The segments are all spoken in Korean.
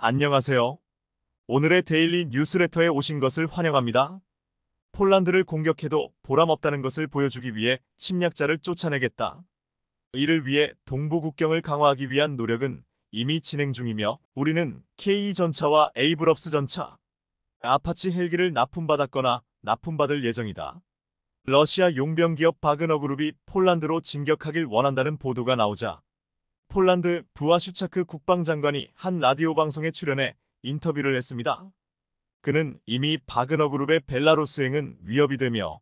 안녕하세요. 오늘의 데일리 뉴스레터에 오신 것을 환영합니다. 폴란드를 공격해도 보람없다는 것을 보여주기 위해 침략자를 쫓아내겠다. 이를 위해 동부 국경을 강화하기 위한 노력은 이미 진행 중이며 우리는 KE 전차와 에이브럼스 전차, 아파치 헬기를 납품받았거나 납품받을 예정이다. 러시아 용병 기업 바그너 그룹이 폴란드로 진격하길 원한다는 보도가 나오자 폴란드 부아슈차크 국방장관이 한 라디오 방송에 출연해 인터뷰를 했습니다. 그는 이미 바그너 그룹의 벨라루스행은 위협이 되며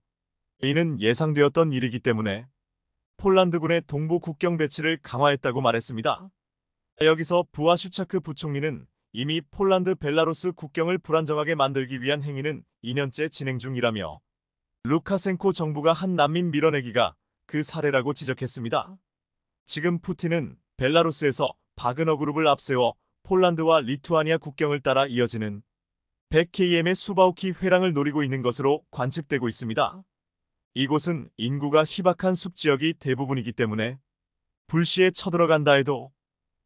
이는 예상되었던 일이기 때문에 폴란드군의 동부 국경 배치를 강화했다고 말했습니다. 여기서 부아슈차크 부총리는 이미 폴란드 벨라루스 국경을 불안정하게 만들기 위한 행위는 2년째 진행 중이라며 루카센코 정부가 한 난민 밀어내기가 그 사례라고 지적했습니다. 지금 푸틴은 벨라루스에서 바그너 그룹을 앞세워 폴란드와 리투아니아 국경을 따라 이어지는 100km의 수바우키 회랑을 노리고 있는 것으로 관측되고 있습니다. 이곳은 인구가 희박한 숲지역이 대부분이기 때문에 불시에 쳐들어간다 해도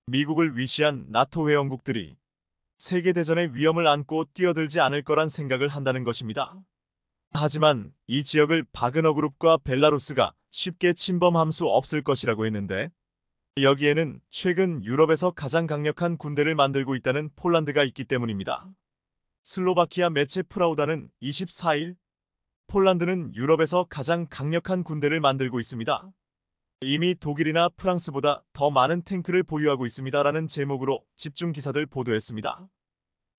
미국을 위시한 나토 회원국들이 세계대전의 위험을 안고 뛰어들지 않을 거란 생각을 한다는 것입니다. 하지만 이 지역을 바그너 그룹과 벨라루스가 쉽게 침범할 수 없을 것이라고 했는데 여기에는 최근 유럽에서 가장 강력한 군대를 만들고 있다는 폴란드가 있기 때문입니다. 슬로바키아 매체 프라우다는 24일 폴란드는 유럽에서 가장 강력한 군대를 만들고 있습니다. 이미 독일이나 프랑스보다 더 많은 탱크를 보유하고 있습니다라는 제목으로 집중 기사들 보도했습니다.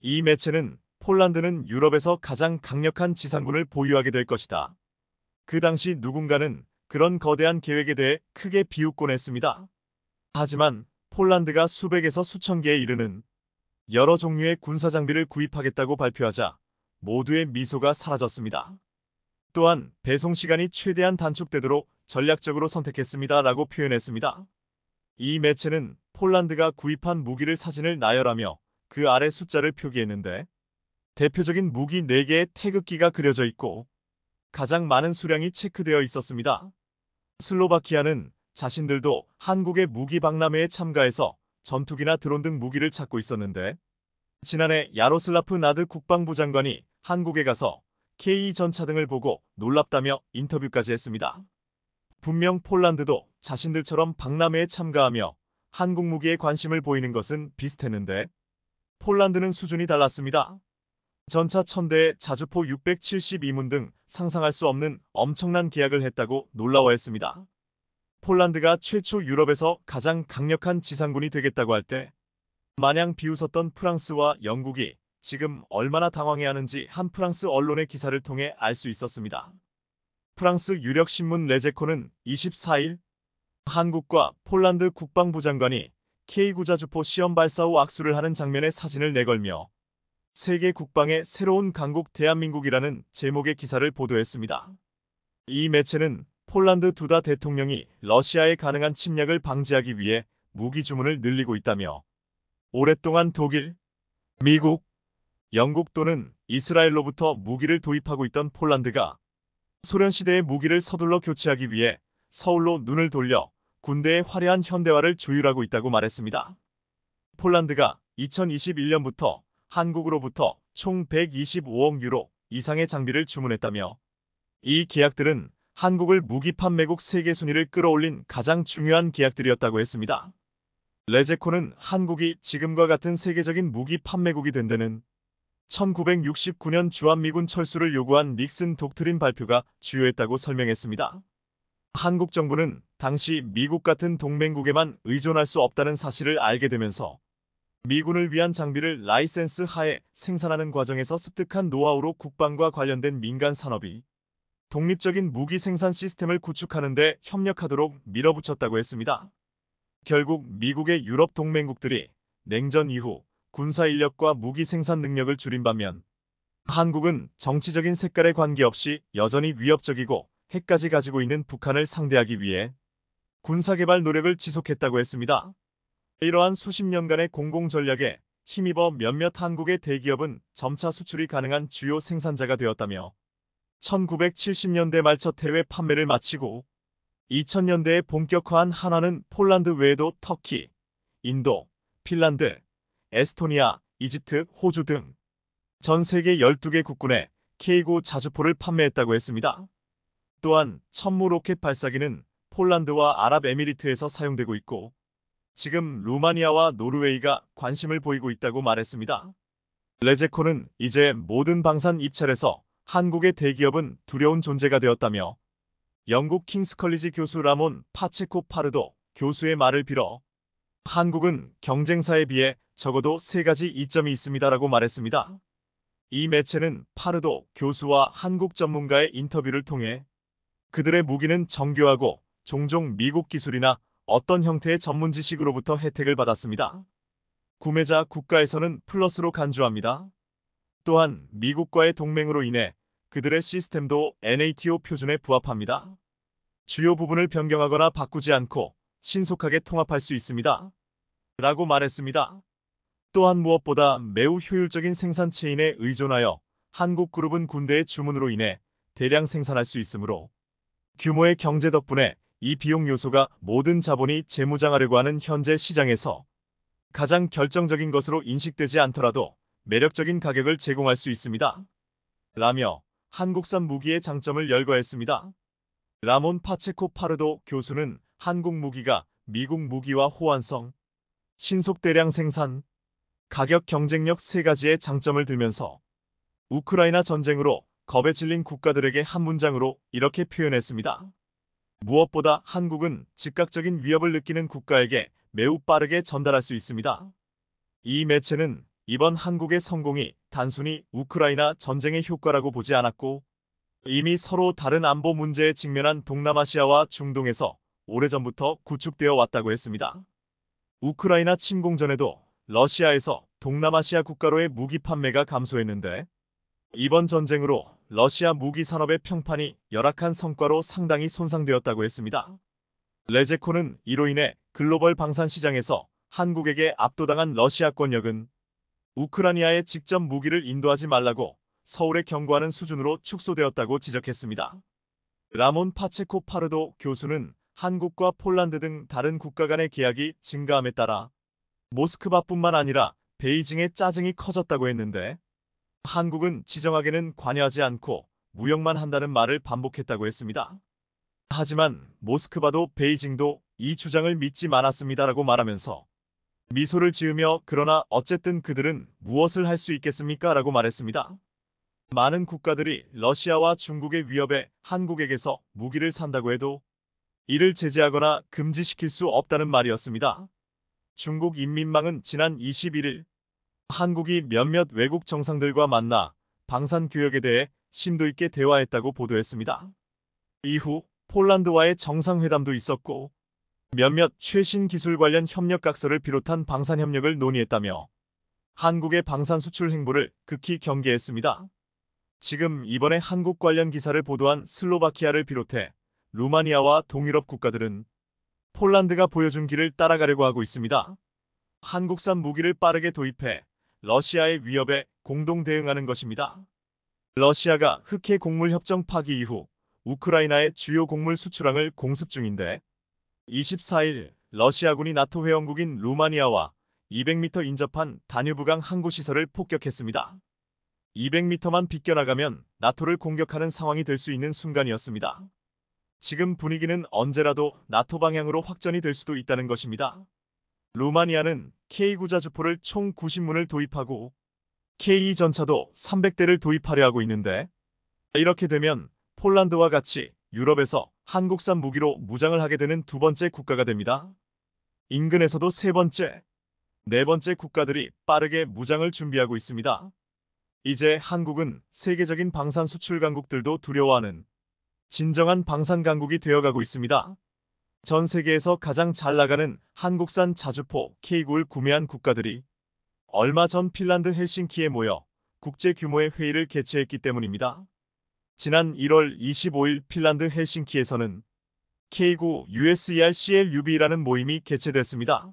이 매체는 폴란드는 유럽에서 가장 강력한 지상군을 보유하게 될 것이다. 그 당시 누군가는 그런 거대한 계획에 대해 크게 비웃곤 했습니다. 하지만 폴란드가 수백에서 수천 개에 이르는 여러 종류의 군사장비를 구입하겠다고 발표하자 모두의 미소가 사라졌습니다. 또한 배송 시간이 최대한 단축되도록 전략적으로 선택했습니다라고 표현했습니다. 이 매체는 폴란드가 구입한 무기를 사진을 나열하며 그 아래 숫자를 표기했는데 대표적인 무기 4개의 태극기가 그려져 있고 가장 많은 수량이 체크되어 있었습니다. 슬로바키아는 자신들도 한국의 무기 박람회에 참가해서 전투기나 드론 등 무기를 찾고 있었는데 지난해 야로슬라프 나드 국방부 장관이 한국에 가서 KE 전차 등을 보고 놀랍다며 인터뷰까지 했습니다. 분명 폴란드도 자신들처럼 박람회에 참가하며 한국 무기에 관심을 보이는 것은 비슷했는데 폴란드는 수준이 달랐습니다. 전차 1000대에 자주포 672문 등 상상할 수 없는 엄청난 계약을 했다고 놀라워했습니다. 폴란드가 최초 유럽에서 가장 강력한 지상군이 되겠다고 할 때 마냥 비웃었던 프랑스와 영국이 지금 얼마나 당황해하는지 한 프랑스 언론의 기사를 통해 알 수 있었습니다. 프랑스 유력 신문 레제코는 24일 한국과 폴란드 국방부 장관이 K9 자주포 시험 발사 후 악수를 하는 장면의 사진을 내걸며 세계 국방의 새로운 강국 대한민국이라는 제목의 기사를 보도했습니다. 이 매체는 폴란드 두다 대통령이 러시아의 가능한 침략을 방지하기 위해 무기 주문을 늘리고 있다며 오랫동안 독일, 미국, 영국 또는 이스라엘로부터 무기를 도입하고 있던 폴란드가 소련시대의 무기를 서둘러 교체하기 위해 서울로 눈을 돌려 군대의 화려한 현대화를 조율하고 있다고 말했습니다. 폴란드가 2021년부터 한국으로부터 총 125억 유로 이상의 장비를 주문했다며 이 계약들은 한국을 무기 판매국 세계 순위를 끌어올린 가장 중요한 계약들이었다고 했습니다. 레제코는 한국이 지금과 같은 세계적인 무기 판매국이 된 데는 1969년 주한미군 철수를 요구한 닉슨 독트린 발표가 주요했다고 설명했습니다. 한국 정부는 당시 미국 같은 동맹국에만 의존할 수 없다는 사실을 알게 되면서 미군을 위한 장비를 라이센스 하에 생산하는 과정에서 습득한 노하우로 국방과 관련된 민간 산업이 독립적인 무기 생산 시스템을 구축하는 데 협력하도록 밀어붙였다고 했습니다. 결국 미국의 유럽 동맹국들이 냉전 이후 군사 인력과 무기 생산 능력을 줄인 반면 한국은 정치적인 색깔에 관계없이 여전히 위협적이고 핵까지 가지고 있는 북한을 상대하기 위해 군사개발 노력을 지속했다고 했습니다. 이러한 수십 년간의 공공전략에 힘입어 몇몇 한국의 대기업은 점차 수출이 가능한 주요 생산자가 되었다며 1970년대 말 첫 해외 판매를 마치고 2000년대에 본격화한 한화는 폴란드 외에도 터키, 인도, 핀란드, 에스토니아, 이집트, 호주 등 전 세계 12개 국군에 K9 자주포를 판매했다고 했습니다. 또한 천무 로켓 발사기는 폴란드와 아랍에미리트에서 사용되고 있고 지금 루마니아와 노르웨이가 관심을 보이고 있다고 말했습니다. 레제코는 이제 모든 방산 입찰에서 한국의 대기업은 두려운 존재가 되었다며 영국 킹스 컬리지 교수 라몬 파체코 파르도 교수의 말을 빌어 한국은 경쟁사에 비해 적어도 3가지 이점이 있습니다라고 말했습니다. 이 매체는 파르도 교수와 한국 전문가의 인터뷰를 통해 그들의 무기는 정교하고 종종 미국 기술이나 어떤 형태의 전문 지식으로부터 혜택을 받았습니다. 구매자 국가에서는 플러스로 간주합니다. 또한 미국과의 동맹으로 인해 그들의 시스템도 NATO 표준에 부합합니다. 주요 부분을 변경하거나 바꾸지 않고 신속하게 통합할 수 있습니다. 라고 말했습니다. 또한 무엇보다 매우 효율적인 생산 체인에 의존하여 한국그룹은 군대의 주문으로 인해 대량 생산할 수 있으므로 규모의 경제 덕분에 이 비용 요소가 모든 자본이 재무장하려고 하는 현재 시장에서 가장 결정적인 것으로 인식되지 않더라도 매력적인 가격을 제공할 수 있습니다. 라며 한국산 무기의 장점을 열거했습니다. 라몬 파체코 파르도 교수는 한국 무기가 미국 무기와 호환성, 신속 대량 생산, 가격 경쟁력 3가지의 장점을 들면서 우크라이나 전쟁으로 겁에 질린 국가들에게 한 문장으로 이렇게 표현했습니다. 무엇보다 한국은 즉각적인 위협을 느끼는 국가에게 매우 빠르게 전달할 수 있습니다. 이 매체는 이번 한국의 성공이 단순히 우크라이나 전쟁의 효과라고 보지 않았고 이미 서로 다른 안보 문제에 직면한 동남아시아와 중동에서 오래전부터 구축되어 왔다고 했습니다. 우크라이나 침공 전에도 러시아에서 동남아시아 국가로의 무기 판매가 감소했는데 이번 전쟁으로 러시아 무기 산업의 평판이 열악한 성과로 상당히 손상되었다고 했습니다. 레제코는 이로 인해 글로벌 방산 시장에서 한국에게 압도당한 러시아 권력은 우크라이나에 직접 무기를 인도하지 말라고 서울에 경고하는 수준으로 축소되었다고 지적했습니다. 라몬 파체코 파르도 교수는 한국과 폴란드 등 다른 국가 간의 계약이 증가함에 따라 모스크바뿐만 아니라 베이징의 짜증이 커졌다고 했는데 한국은 지정학에는 관여하지 않고 무역만 한다는 말을 반복했다고 했습니다. 하지만 모스크바도 베이징도 이 주장을 믿지 않았습니다라고 말하면서 미소를 지으며 그러나 어쨌든 그들은 무엇을 할 수 있겠습니까? 라고 말했습니다. 많은 국가들이 러시아와 중국의 위협에 한국에게서 무기를 산다고 해도 이를 제재하거나 금지시킬 수 없다는 말이었습니다. 중국 인민망은 지난 21일 한국이 몇몇 외국 정상들과 만나 방산 교역에 대해 심도 있게 대화했다고 보도했습니다. 이후 폴란드와의 정상회담도 있었고 몇몇 최신 기술 관련 협력 각서를 비롯한 방산 협력을 논의했다며 한국의 방산 수출 행보를 극히 경계했습니다. 지금 이번에 한국 관련 기사를 보도한 슬로바키아를 비롯해 루마니아와 동유럽 국가들은 폴란드가 보여준 길을 따라가려고 하고 있습니다. 한국산 무기를 빠르게 도입해 러시아의 위협에 공동 대응하는 것입니다. 러시아가 흑해 곡물 협정 파기 이후 우크라이나의 주요 곡물 수출항을 공습 중인데 24일 러시아군이 나토 회원국인 루마니아와 200m 인접한 다뉴브강 항구 시설을 폭격했습니다. 200m만 비껴나가면 나토를 공격하는 상황이 될 수 있는 순간이었습니다. 지금 분위기는 언제라도 나토 방향으로 확전이 될 수도 있다는 것입니다. 루마니아는 K9 자주포를 총 90문을 도입하고 K2 전차도 300대를 도입하려 하고 있는데 이렇게 되면 폴란드와 같이 유럽에서 한국산 무기로 무장을 하게 되는 두 번째 국가가 됩니다. 인근에서도 세 번째, 네 번째 국가들이 빠르게 무장을 준비하고 있습니다. 이제 한국은 세계적인 방산 수출 강국들도 두려워하는 진정한 방산 강국이 되어가고 있습니다. 전 세계에서 가장 잘 나가는 한국산 자주포 K9를 구매한 국가들이 얼마 전 핀란드 헬싱키에 모여 국제 규모의 회의를 개최했기 때문입니다. 지난 1월 25일 핀란드 헬싱키에서는 K9 USERCLUB라는 모임이 개최됐습니다.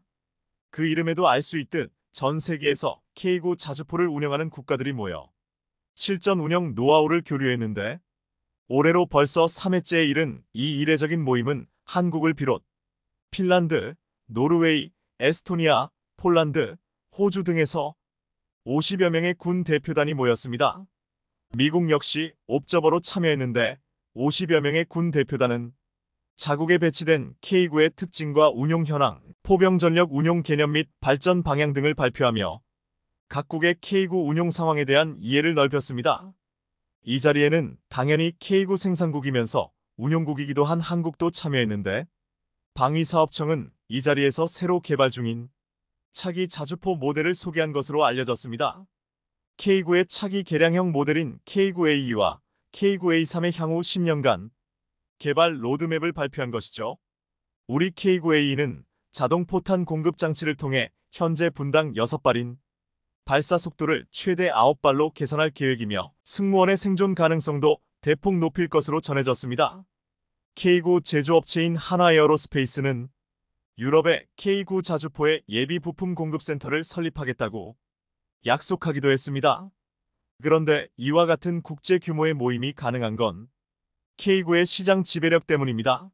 그 이름에도 알 수 있듯 전 세계에서 K9 자주포를 운영하는 국가들이 모여 실전 운영 노하우를 교류했는데 올해로 벌써 3회째에 이른 이 이례적인 모임은 한국을 비롯 핀란드, 노르웨이, 에스토니아, 폴란드, 호주 등에서 50여 명의 군 대표단이 모였습니다. 미국 역시 옵저버로 참여했는데 50여 명의 군 대표단은 자국에 배치된 K9의 특징과 운용 현황, 포병 전력 운용 개념 및 발전 방향 등을 발표하며 각국의 K9 운용 상황에 대한 이해를 넓혔습니다. 이 자리에는 당연히 K9 생산국이면서 운용국이기도 한 한국도 참여했는데 방위사업청은 이 자리에서 새로 개발 중인 차기 자주포 모델을 소개한 것으로 알려졌습니다. K9의 차기 개량형 모델인 K9AE와 K9A3의 향후 10년간 개발 로드맵을 발표한 것이죠. 우리 K9AE는 자동 포탄 공급 장치를 통해 현재 분당 6발인 발사 속도를 최대 9발로 개선할 계획이며 승무원의 생존 가능성도 대폭 높일 것으로 전해졌습니다. K9 제조업체인 한화에어로스페이스는 유럽의 K9 자주포의 예비 부품 공급센터를 설립하겠다고 약속하기도 했습니다. 그런데 이와 같은 국제 규모의 모임이 가능한 건 K9의 시장 지배력 때문입니다.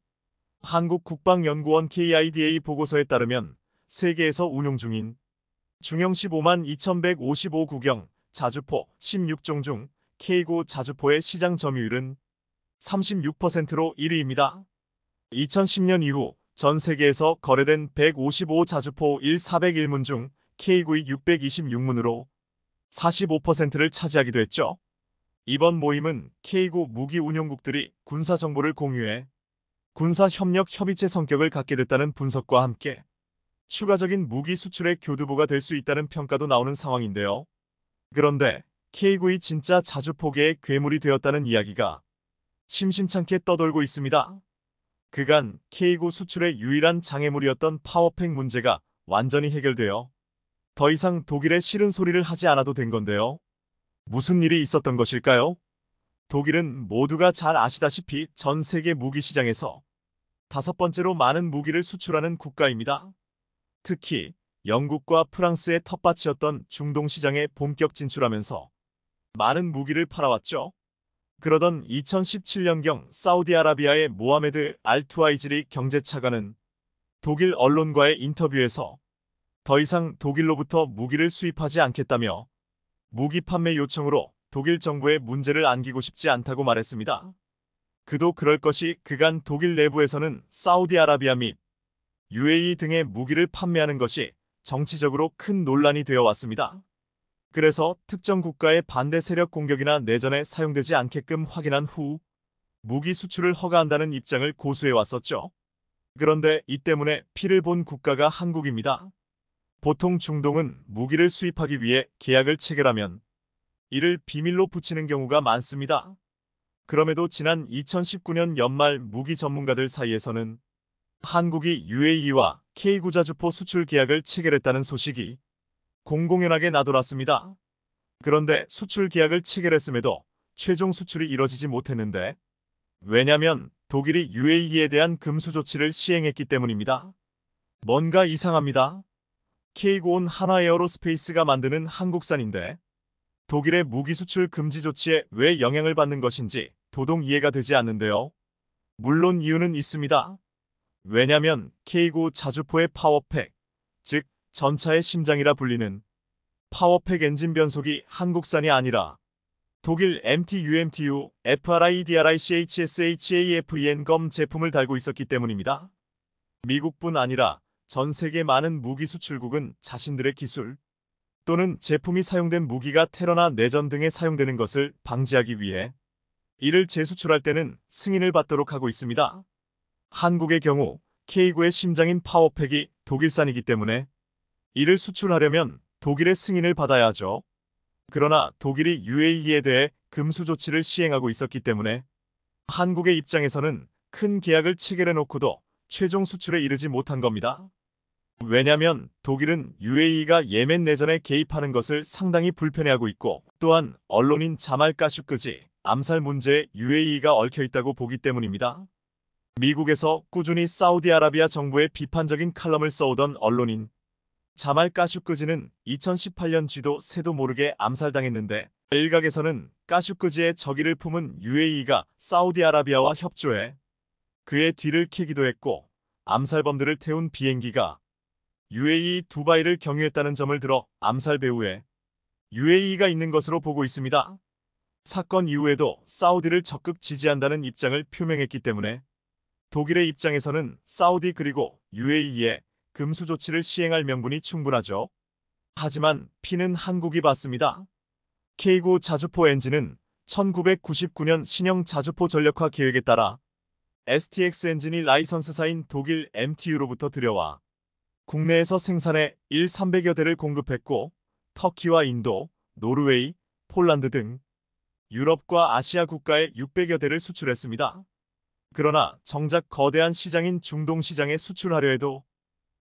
한국국방연구원 KIDA 보고서에 따르면 세계에서 운용 중인 중형 15만 2155 구경 자주포 16종 중 K9 자주포의 시장 점유율은 36%로 1위입니다. 2010년 이후 전 세계에서 거래된 155 자주포 1401문 중 K9이 626문으로 45%를 차지하기도 했죠. 이번 모임은 K9 무기 운용국들이 군사 정보를 공유해 군사협력 협의체 성격을 갖게 됐다는 분석과 함께 추가적인 무기 수출의 교두보가 될 수 있다는 평가도 나오는 상황인데요. 그런데 K9이 진짜 자주포계의 괴물이 되었다는 이야기가 심심찮게 떠돌고 있습니다. 그간 K9 수출의 유일한 장애물이었던 파워팩 문제가 완전히 해결되어 더 이상 독일의 싫은 소리를 하지 않아도 된 건데요. 무슨 일이 있었던 것일까요? 독일은 모두가 잘 아시다시피 전 세계 무기 시장에서 5번째로 많은 무기를 수출하는 국가입니다. 특히 영국과 프랑스의 텃밭이었던 중동 시장에 본격 진출하면서 많은 무기를 팔아왔죠. 그러던 2017년경 사우디아라비아의 모하메드 알투아이지리 경제차관은 독일 언론과의 인터뷰에서 더 이상 독일로부터 무기를 수입하지 않겠다며 무기 판매 요청으로 독일 정부에 문제를 안기고 싶지 않다고 말했습니다. 그도 그럴 것이 그간 독일 내부에서는 사우디아라비아 및 UAE 등의 무기를 판매하는 것이 정치적으로 큰 논란이 되어 왔습니다. 그래서 특정 국가의 반대 세력 공격이나 내전에 사용되지 않게끔 확인한 후 무기 수출을 허가한다는 입장을 고수해 왔었죠. 그런데 이 때문에 피를 본 국가가 한국입니다. 보통 중동은 무기를 수입하기 위해 계약을 체결하면 이를 비밀로 붙이는 경우가 많습니다. 그럼에도 지난 2019년 연말 무기 전문가들 사이에서는 한국이 UAE와 K9 자주포 수출 계약을 체결했다는 소식이 공공연하게 나돌았습니다. 그런데 수출 계약을 체결했음에도 최종 수출이 이뤄지지 못했는데 왜냐면 독일이 UAE에 대한 금수 조치를 시행했기 때문입니다. 뭔가 이상합니다. K9는 한화에어로스페이스가 만드는 한국산인데 독일의 무기 수출 금지 조치에 왜 영향을 받는 것인지 도통 이해가 되지 않는데요. 물론 이유는 있습니다. 왜냐면 K9 자주포의 파워팩, 즉 전차의 심장이라 불리는 파워팩 엔진 변속이 한국산이 아니라 독일 MTU, FRIDRI, CHSHAFEN 제품을 달고 있었기 때문입니다. 미국뿐 아니라 전 세계 많은 무기 수출국은 자신들의 기술 또는 제품이 사용된 무기가 테러나 내전 등에 사용되는 것을 방지하기 위해 이를 재수출할 때는 승인을 받도록 하고 있습니다. 한국의 경우 K9의 심장인 파워팩이 독일산이기 때문에 이를 수출하려면 독일의 승인을 받아야 하죠. 그러나 독일이 UAE에 대해 금수 조치를 시행하고 있었기 때문에 한국의 입장에서는 큰 계약을 체결해놓고도 최종 수출에 이르지 못한 겁니다. 왜냐면 독일은 UAE가 예멘 내전에 개입하는 것을 상당히 불편해하고 있고 또한 언론인 자말 까슈크지 암살 문제에 UAE가 얽혀있다고 보기 때문입니다. 미국에서 꾸준히 사우디아라비아 정부의 비판적인 칼럼을 써오던 언론인 자말 까슈크지는 2018년 쥐도 새도 모르게 암살당했는데 일각에서는 까슈크지의 적의를 품은 UAE가 사우디아라비아와 협조해 그의 뒤를 캐기도 했고 암살범들을 태운 비행기가 UAE 두바이를 경유했다는 점을 들어 암살 배후에 UAE가 있는 것으로 보고 있습니다. 사건 이후에도 사우디를 적극 지지한다는 입장을 표명했기 때문에 독일의 입장에서는 사우디 그리고 UAE에 금수 조치를 시행할 명분이 충분하죠. 하지만 피는 한국이 받습니다. K9 자주포 엔진은 1999년 신형 자주포 전력화 계획에 따라 STX 엔진이 라이선스사인 독일 MTU로부터 들여와 국내에서 생산해 1,300여 대를 공급했고 터키와 인도, 노르웨이, 폴란드 등 유럽과 아시아 국가에 600여 대를 수출했습니다. 그러나 정작 거대한 시장인 중동 시장에 수출하려 해도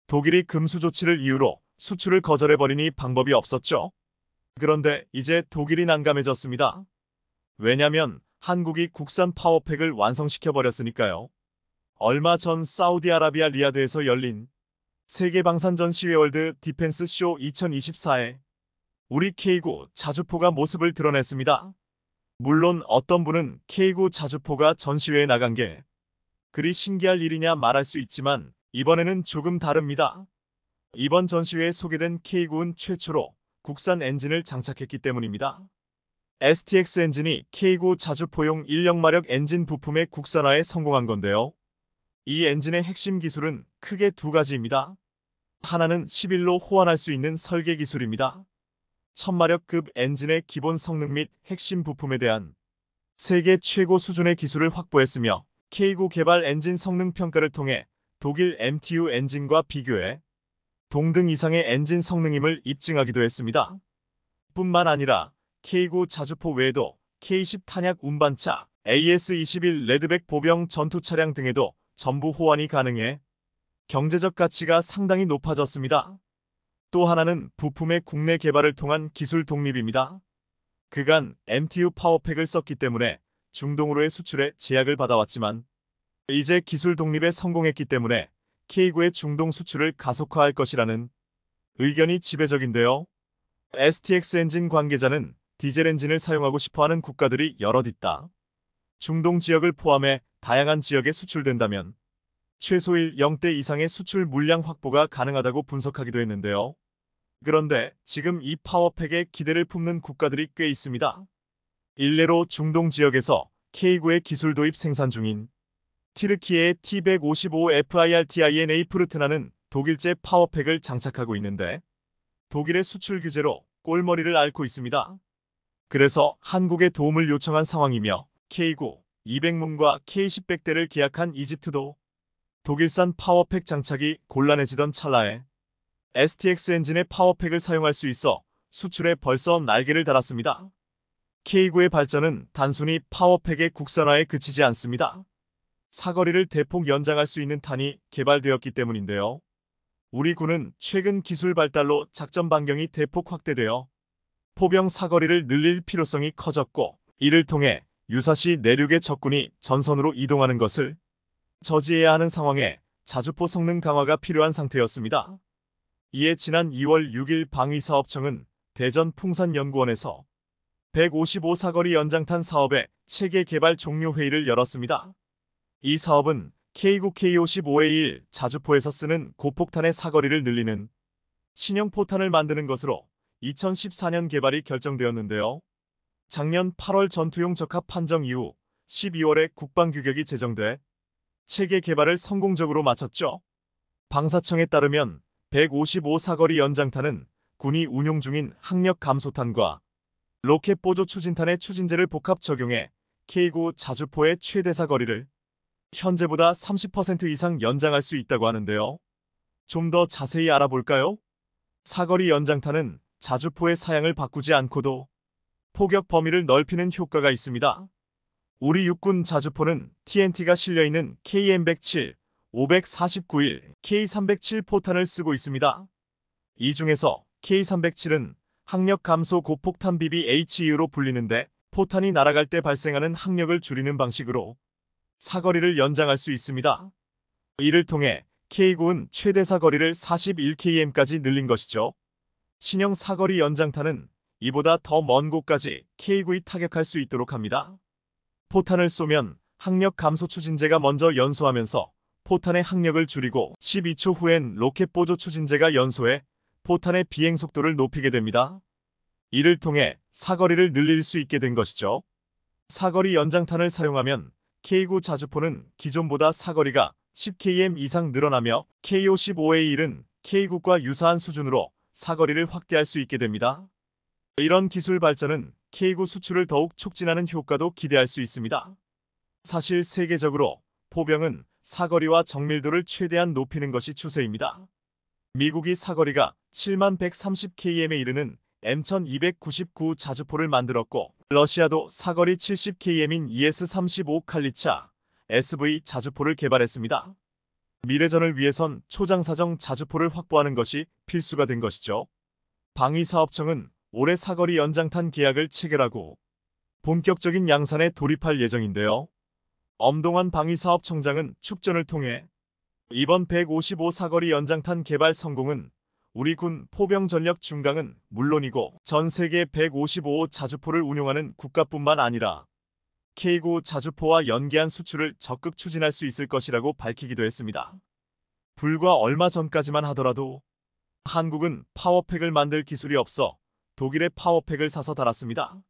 독일이 금수 조치를 이유로 수출을 거절해버리니 방법이 없었죠. 그런데 이제 독일이 난감해졌습니다. 왜냐면 한국이 국산 파워팩을 완성시켜버렸으니까요. 얼마 전 사우디아라비아 리야드에서 열린 세계방산전시회 월드 디펜스 쇼 2024에 우리 K9 자주포가 모습을 드러냈습니다. 물론 어떤 분은 K9 자주포가 전시회에 나간 게 그리 신기할 일이냐 말할 수 있지만 이번에는 조금 다릅니다. 이번 전시회에 소개된 K9는 최초로 국산 엔진을 장착했기 때문입니다. STX 엔진이 K9 자주포용 1력마력 엔진 부품의 국산화에 성공한 건데요. 이 엔진의 핵심 기술은 크게 두 가지입니다. 하나는 11로 호환할 수 있는 설계 기술입니다. 1000마력급 엔진의 기본 성능 및 핵심 부품에 대한 세계 최고 수준의 기술을 확보했으며 K9 개발 엔진 성능 평가를 통해 독일 MTU 엔진과 비교해 동등 이상의 엔진 성능임을 입증하기도 했습니다. 뿐만 아니라 K9 자주포 외에도 K10 탄약 운반차, AS-21 레드백 보병 전투 차량 등에도 전부 호환이 가능해 경제적 가치가 상당히 높아졌습니다. 또 하나는 부품의 국내 개발을 통한 기술 독립입니다. 그간 MTU 파워팩을 썼기 때문에 중동으로의 수출에 제약을 받아왔지만 이제 기술 독립에 성공했기 때문에 K9의 중동 수출을 가속화할 것이라는 의견이 지배적인데요. STX 엔진 관계자는 디젤 엔진을 사용하고 싶어하는 국가들이 여럿 있다. 중동 지역을 포함해 다양한 지역에 수출된다면 최소 0대 이상의 수출 물량 확보가 가능하다고 분석하기도 했는데요. 그런데 지금 이 파워팩에 기대를 품는 국가들이 꽤 있습니다. 일례로 중동 지역에서 K9의 기술 도입 생산 중인 티르키예의 T155FIRTINA 프르트나는 독일제 파워팩을 장착하고 있는데 독일의 수출 규제로 꼴머리를 앓고 있습니다. 그래서 한국의 도움을 요청한 상황이며 K9, 200문과 K10 100대를 계약한 이집트도 독일산 파워팩 장착이 곤란해지던 찰나에 STX 엔진의 파워팩을 사용할 수 있어 수출에 벌써 날개를 달았습니다. K9의 발전은 단순히 파워팩의 국산화에 그치지 않습니다. 사거리를 대폭 연장할 수 있는 탄이 개발되었기 때문인데요. 우리 군은 최근 기술 발달로 작전 반경이 대폭 확대되어 포병 사거리를 늘릴 필요성이 커졌고 이를 통해 유사시 내륙의 적군이 전선으로 이동하는 것을 저지해야 하는 상황에 자주포 성능 강화가 필요한 상태였습니다. 이에 지난 2월 6일 방위사업청은 대전 풍산연구원에서 155 사거리 연장탄 사업의 체계 개발 종료 회의를 열었습니다. 이 사업은 K9 K55A1 자주포에서 쓰는 고폭탄의 사거리를 늘리는 신형 포탄을 만드는 것으로 2014년 개발이 결정되었는데요. 작년 8월 전투용 적합 판정 이후 12월에 국방규격이 제정돼 체계 개발을 성공적으로 마쳤죠. 방사청에 따르면 155 사거리 연장탄은 군이 운용 중인 항력 감소탄과 로켓 보조 추진탄의 추진제를 복합 적용해 K9 자주포의 최대 사거리를 현재보다 30% 이상 연장할 수 있다고 하는데요. 좀 더 자세히 알아볼까요? 사거리 연장탄은 자주포의 사양을 바꾸지 않고도 포격 범위를 넓히는 효과가 있습니다. 우리 육군 자주포는 TNT가 실려있는 KM107, 549일, K307 포탄을 쓰고 있습니다. 이 중에서 K307은 항력 감소 고폭탄 BBHU로 불리는데 포탄이 날아갈 때 발생하는 항력을 줄이는 방식으로 사거리를 연장할 수 있습니다. 이를 통해 K9는 최대 사거리를 41km까지 늘린 것이죠. 신형 사거리 연장탄은 이보다 더 먼 곳까지 K9이 타격할 수 있도록 합니다. 포탄을 쏘면 항력 감소 추진제가 먼저 연소하면서 포탄의 항력을 줄이고 12초 후엔 로켓 보조 추진제가 연소해 포탄의 비행 속도를 높이게 됩니다. 이를 통해 사거리를 늘릴 수 있게 된 것이죠. 사거리 연장탄을 사용하면 K9 자주포는 기존보다 사거리가 10km 이상 늘어나며 K55A1은 K9과 유사한 수준으로 사거리를 확대할 수 있게 됩니다. 이런 기술 발전은 K9 수출을 더욱 촉진하는 효과도 기대할 수 있습니다. 사실 세계적으로 포병은 사거리와 정밀도를 최대한 높이는 것이 추세입니다. 미국이 사거리가 7130km에 이르는 M1299 자주포를 만들었고 러시아도 사거리 70km인 ES-35 칼리차 SV 자주포를 개발했습니다. 미래전을 위해선 초장사정 자주포를 확보하는 것이 필수가 된 것이죠. 방위사업청은 올해 사거리 연장탄 계약을 체결하고 본격적인 양산에 돌입할 예정인데요. 엄동환 방위사업청장은 축전을 통해 이번 155 사거리 연장탄 개발 성공은 우리 군 포병 전력 중강은 물론이고 전 세계 155 자주포를 운용하는 국가뿐만 아니라 K9 자주포와 연계한 수출을 적극 추진할 수 있을 것이라고 밝히기도 했습니다. 불과 얼마 전까지만 하더라도 한국은 파워팩을 만들 기술이 없어 독일의 파워팩을 사서 달았습니다.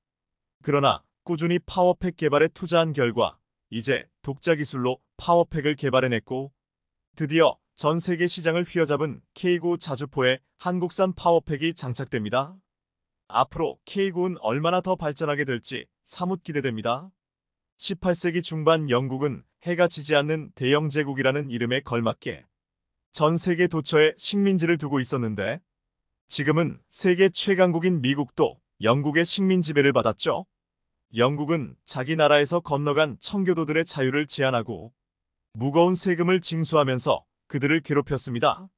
그러나 꾸준히 파워팩 개발에 투자한 결과 이제 독자 기술로 파워팩을 개발해냈고 드디어 전 세계 시장을 휘어잡은 K9 자주포에 한국산 파워팩이 장착됩니다. 앞으로 K9는 얼마나 더 발전하게 될지 사뭇 기대됩니다. 18세기 중반 영국은 해가 지지 않는 대영 제국이라는 이름에 걸맞게 전 세계 도처에 식민지를 두고 있었는데 지금은 세계 최강국인 미국도 영국의 식민 지배를 받았죠. 영국은 자기 나라에서 건너간 청교도들의 자유를 제한하고 무거운 세금을 징수하면서 그들을 괴롭혔습니다.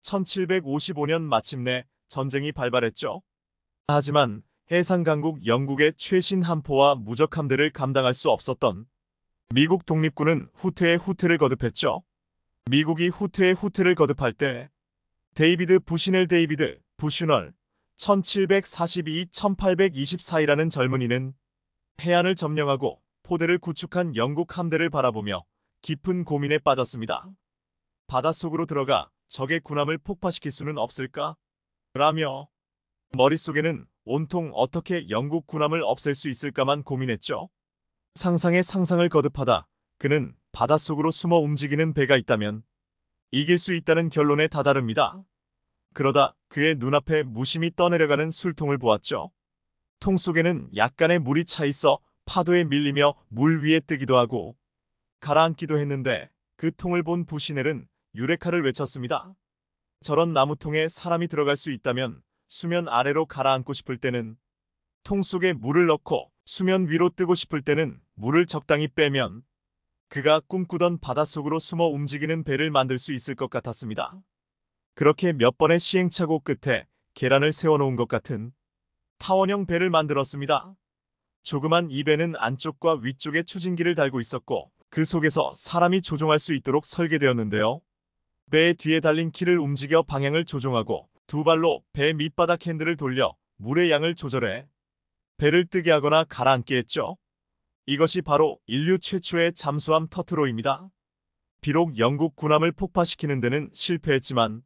1755년 마침내 전쟁이 발발했죠. 하지만 해상강국 영국의 최신 함포와 무적함대를 감당할 수 없었던 미국 독립군은 후퇴의 후퇴를 거듭했죠. 미국이 후퇴의 후퇴를 거듭할 때 데이비드 부시넬 데이비드 부슈널 1742-1824이라는 젊은이는 해안을 점령하고 포대를 구축한 영국 함대를 바라보며 깊은 고민에 빠졌습니다. 바닷속으로 들어가 적의 군함을 폭파시킬 수는 없을까? 라며 머릿속에는 온통 어떻게 영국 군함을 없앨 수 있을까만 고민했죠. 상상에 상상을 거듭하다 그는 바닷속으로 숨어 움직이는 배가 있다면 이길 수 있다는 결론에 다다릅니다. 그러다 그의 눈앞에 무심히 떠내려가는 술통을 보았죠. 통 속에는 약간의 물이 차 있어 파도에 밀리며 물 위에 뜨기도 하고 가라앉기도 했는데 그 통을 본 부시넬은 유레카를 외쳤습니다. 저런 나무통에 사람이 들어갈 수 있다면 수면 아래로 가라앉고 싶을 때는 통 속에 물을 넣고 수면 위로 뜨고 싶을 때는 물을 적당히 빼면 그가 꿈꾸던 바닷속으로 숨어 움직이는 배를 만들 수 있을 것 같았습니다. 그렇게 몇 번의 시행착오 끝에 계란을 세워놓은 것 같은 타원형 배를 만들었습니다. 조그만 이 배는 안쪽과 위쪽에 추진기를 달고 있었고 그 속에서 사람이 조종할 수 있도록 설계되었는데요. 배의 뒤에 달린 키를 움직여 방향을 조종하고 두 발로 배 밑바닥 핸들을 돌려 물의 양을 조절해 배를 뜨게 하거나 가라앉게 했죠. 이것이 바로 인류 최초의 잠수함 터트로입니다. 비록 영국 군함을 폭파시키는 데는 실패했지만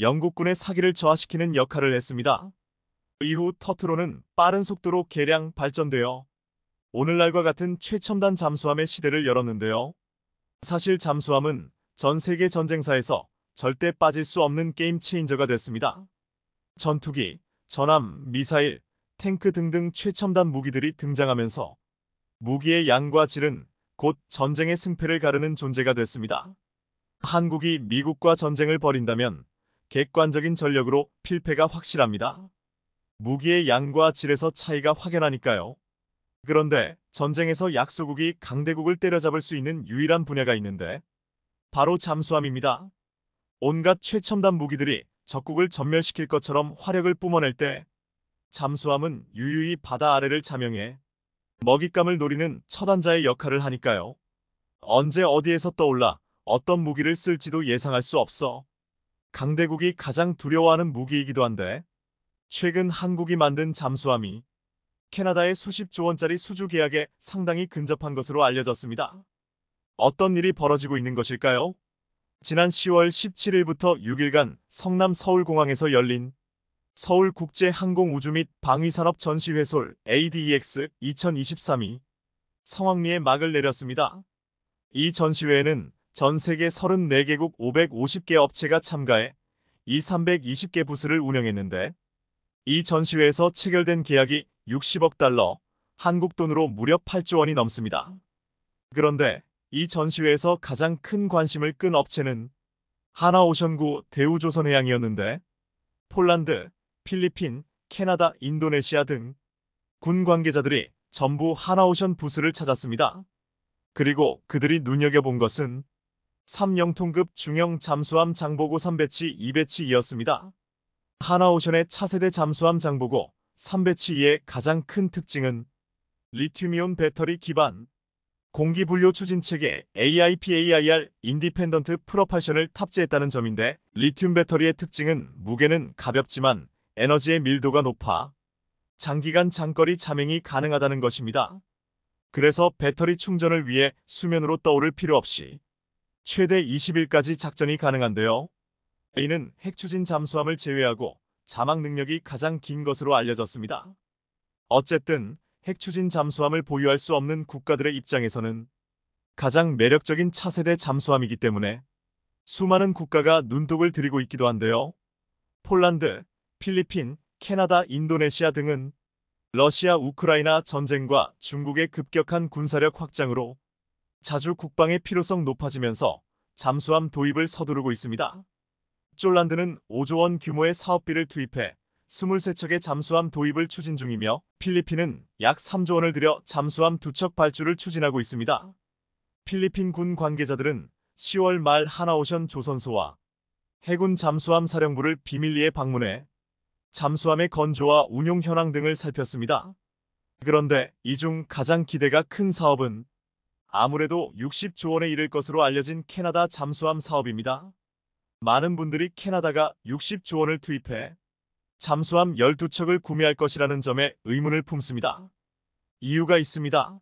영국군의 사기를 저하시키는 역할을 했습니다. 이후 터트로는 빠른 속도로 개량 발전되어 오늘날과 같은 최첨단 잠수함의 시대를 열었는데요. 사실 잠수함은 전 세계 전쟁사에서 절대 빠질 수 없는 게임 체인저가 됐습니다. 전투기, 전함, 미사일, 탱크 등등 최첨단 무기들이 등장하면서 무기의 양과 질은 곧 전쟁의 승패를 가르는 존재가 됐습니다. 한국이 미국과 전쟁을 벌인다면 객관적인 전력으로 필패가 확실합니다. 무기의 양과 질에서 차이가 확연하니까요. 그런데 전쟁에서 약소국이 강대국을 때려잡을 수 있는 유일한 분야가 있는데 바로 잠수함입니다. 온갖 최첨단 무기들이 적국을 전멸시킬 것처럼 화력을 뿜어낼 때 잠수함은 유유히 바다 아래를 잠영해 먹잇감을 노리는 처단자의 역할을 하니까요. 언제 어디에서 떠올라 어떤 무기를 쓸지도 예상할 수 없어 강대국이 가장 두려워하는 무기이기도 한데 최근 한국이 만든 잠수함이 캐나다의 수십조 원짜리 수주 계약에 상당히 근접한 것으로 알려졌습니다. 어떤 일이 벌어지고 있는 것일까요? 지난 10월 17일부터 6일간 성남 서울공항에서 열린 서울국제항공우주 및 방위산업 전시회솔 ADEX 2023이 성황리에 막을 내렸습니다. 이 전시회에는 전 세계 34개국 550개 업체가 참가해 이 320개 부스를 운영했는데, 이 전시회에서 체결된 계약이 60억 달러, 한국 돈으로 무려 8조 원이 넘습니다. 그런데 이 전시회에서 가장 큰 관심을 끈 업체는 하나오션구 대우조선해양이었는데, 폴란드, 필리핀, 캐나다, 인도네시아 등 군 관계자들이 전부 하나오션 부스를 찾았습니다. 그리고 그들이 눈여겨본 것은 3영통급 중형 잠수함 장보고 3배치 2배치 2였습니다. 하나오션의 차세대 잠수함 장보고 3배치 2의 가장 큰 특징은 리튬이온 배터리 기반 공기분료 추진체계 AIPAIR 인디펜던트 프로팔션을 탑재했다는 점인데, 리튬 배터리의 특징은 무게는 가볍지만 에너지의 밀도가 높아 장기간 장거리 잠행이 가능하다는 것입니다. 그래서 배터리 충전을 위해 수면으로 떠오를 필요 없이 최대 20일까지 작전이 가능한데요. 이는 핵추진 잠수함을 제외하고 자막 능력이 가장 긴 것으로 알려졌습니다. 어쨌든 핵추진 잠수함을 보유할 수 없는 국가들의 입장에서는 가장 매력적인 차세대 잠수함이기 때문에 수많은 국가가 눈독을 들이고 있기도 한데요. 폴란드, 필리핀, 캐나다, 인도네시아 등은 러시아 우크라이나 전쟁과 중국의 급격한 군사력 확장으로 자주 국방의 필요성 높아지면서 잠수함 도입을 서두르고 있습니다. 폴란드는 5조 원 규모의 사업비를 투입해 23척의 잠수함 도입을 추진 중이며, 필리핀은 약 3조 원을 들여 잠수함 2척 발주를 추진하고 있습니다. 필리핀 군 관계자들은 10월 말 하나오션 조선소와 해군 잠수함 사령부를 비밀리에 방문해 잠수함의 건조와 운용 현황 등을 살폈습니다. 그런데 이 중 가장 기대가 큰 사업은 아무래도 60조 원에 이를 것으로 알려진 캐나다 잠수함 사업입니다. 많은 분들이 캐나다가 60조 원을 투입해 잠수함 12척을 구매할 것이라는 점에 의문을 품습니다. 이유가 있습니다.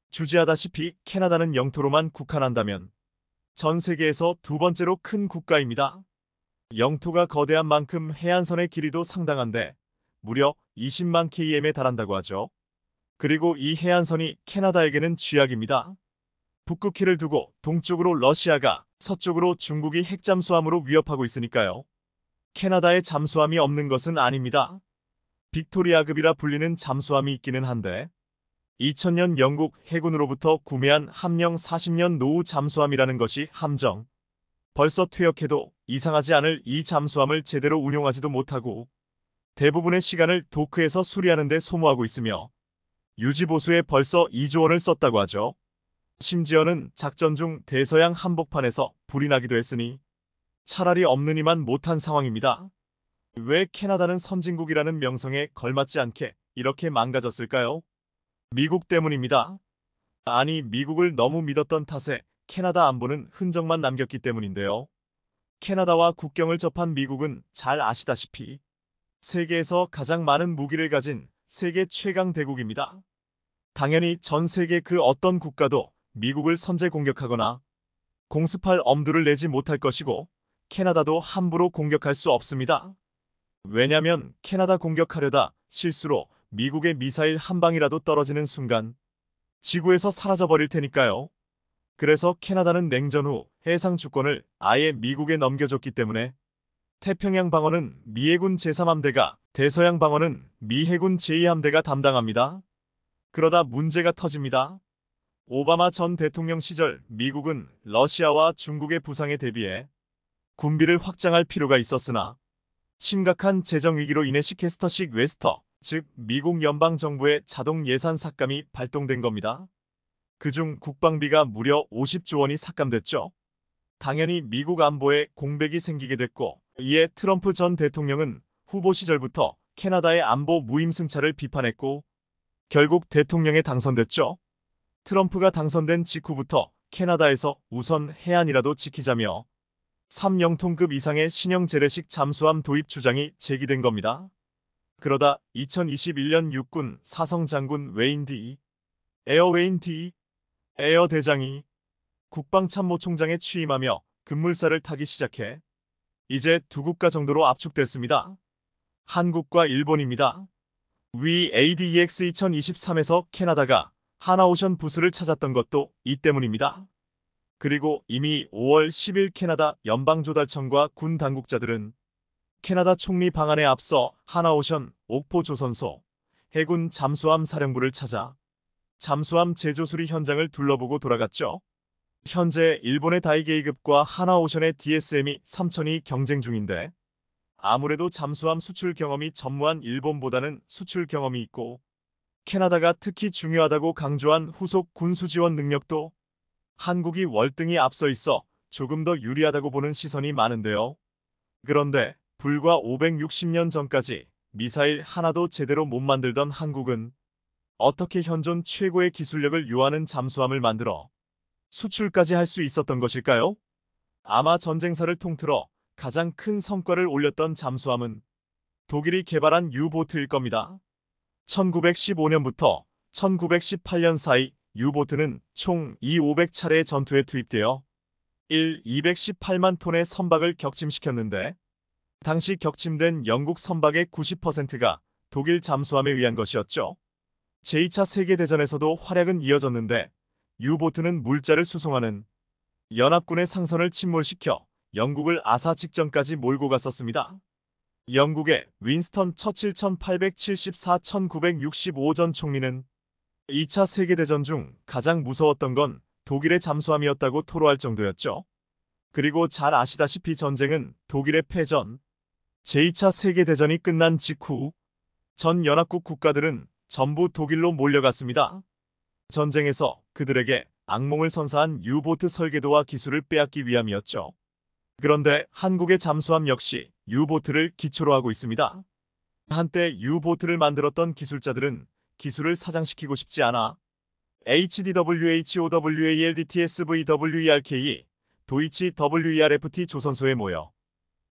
주지하다시피 캐나다는 영토로만 국한한다면 전 세계에서 두 번째로 큰 국가입니다. 영토가 거대한 만큼 해안선의 길이도 상당한데 무려 20만 km에 달한다고 하죠. 그리고 이 해안선이 캐나다에게는 쥐약입니다. 북극해를 두고 동쪽으로 러시아가, 서쪽으로 중국이 핵잠수함으로 위협하고 있으니까요. 캐나다에 잠수함이 없는 것은 아닙니다. 빅토리아급이라 불리는 잠수함이 있기는 한데 2000년 영국 해군으로부터 구매한 함령 40년 노후 잠수함이라는 것이 함정. 벌써 퇴역해도 이상하지 않을 이 잠수함을 제대로 운용하지도 못하고 대부분의 시간을 도크에서 수리하는 데 소모하고 있으며 유지보수에 벌써 2조 원을 썼다고 하죠. 심지어는 작전 중 대서양 한복판에서 불이 나기도 했으니 차라리 없느니만 못한 상황입니다. 왜 캐나다는 선진국이라는 명성에 걸맞지 않게 이렇게 망가졌을까요? 미국 때문입니다. 아니, 미국을 너무 믿었던 탓에 캐나다 안보는 흔적만 남겼기 때문인데요. 캐나다와 국경을 접한 미국은 잘 아시다시피 세계에서 가장 많은 무기를 가진 세계 최강 대국입니다. 당연히 전 세계 그 어떤 국가도 미국을 선제 공격하거나 공습할 엄두를 내지 못할 것이고, 캐나다도 함부로 공격할 수 없습니다. 왜냐면 캐나다 공격하려다 실수로 미국의 미사일 한 방이라도 떨어지는 순간 지구에서 사라져버릴 테니까요. 그래서 캐나다는 냉전 후 해상 주권을 아예 미국에 넘겨줬기 때문에 태평양 방어는 미 해군 제3함대가, 대서양 방어는 미 해군 제2함대가 담당합니다. 그러다 문제가 터집니다. 오바마 전 대통령 시절 미국은 러시아와 중국의 부상에 대비해 군비를 확장할 필요가 있었으나 심각한 재정 위기로 인해 시캐스터식 웨스터, 즉 미국 연방정부의 자동 예산 삭감이 발동된 겁니다. 그중 국방비가 무려 50조 원이 삭감됐죠. 당연히 미국 안보에 공백이 생기게 됐고, 이에 트럼프 전 대통령은 후보 시절부터 캐나다의 안보 무임승차를 비판했고 결국 대통령에 당선됐죠. 트럼프가 당선된 직후부터 캐나다에서 우선 해안이라도 지키자며 3영통급 이상의 신형 재래식 잠수함 도입 주장이 제기된 겁니다. 그러다 2021년 육군 사성 장군 웨인 D. 에어 대장이 국방참모총장에 취임하며 급물살을 타기 시작해 이제 두 국가 정도로 압축됐습니다. 한국과 일본입니다. 위 ADEX 2023에서 캐나다가 하나오션 부스를 찾았던 것도 이 때문입니다. 그리고 이미 5월 10일 캐나다 연방조달청과 군 당국자들은 캐나다 총리 방안에 앞서 하나오션 옥포조선소 해군 잠수함 사령부를 찾아 잠수함 제조 수리 현장을 둘러보고 돌아갔죠. 현재 일본의 다이게이급과 하나오션의 DSM이 3000이 경쟁 중인데 아무래도 잠수함 수출 경험이 전무한 일본보다는 수출 경험이 있고 캐나다가 특히 중요하다고 강조한 후속 군수 지원 능력도 한국이 월등히 앞서 있어 조금 더 유리하다고 보는 시선이 많은데요. 그런데 불과 560년 전까지 미사일 하나도 제대로 못 만들던 한국은 어떻게 현존 최고의 기술력을 요하는 잠수함을 만들어 수출까지 할 수 있었던 것일까요? 아마 전쟁사를 통틀어 가장 큰 성과를 올렸던 잠수함은 독일이 개발한 유보트일 겁니다. 1915년부터 1918년 사이 유보트는 총 2,500차례의 전투에 투입되어 218만 톤의 선박을 격침시켰는데 당시 격침된 영국 선박의 90%가 독일 잠수함에 의한 것이었죠. 제2차 세계대전에서도 활약은 이어졌는데 유보트는 물자를 수송하는 연합군의 상선을 침몰시켜 영국을 아사 직전까지 몰고 갔었습니다. 영국의 윈스턴 처칠 1874-1965전 총리는 2차 세계대전 중 가장 무서웠던 건 독일의 잠수함이었다고 토로할 정도였죠. 그리고 잘 아시다시피 전쟁은 독일의 패전, 제2차 세계대전이 끝난 직후 전 연합국 국가들은 전부 독일로 몰려갔습니다. 전쟁에서 그들에게 악몽을 선사한 유보트 설계도와 기술을 빼앗기 위함이었죠. 그런데 한국의 잠수함 역시 유보트를 기초로 하고 있습니다. 한때 유보트를 만들었던 기술자들은 기술을 사장시키고 싶지 않아 HDWHOWALDTSVWERK, 도이치 WERFT 조선소에 모여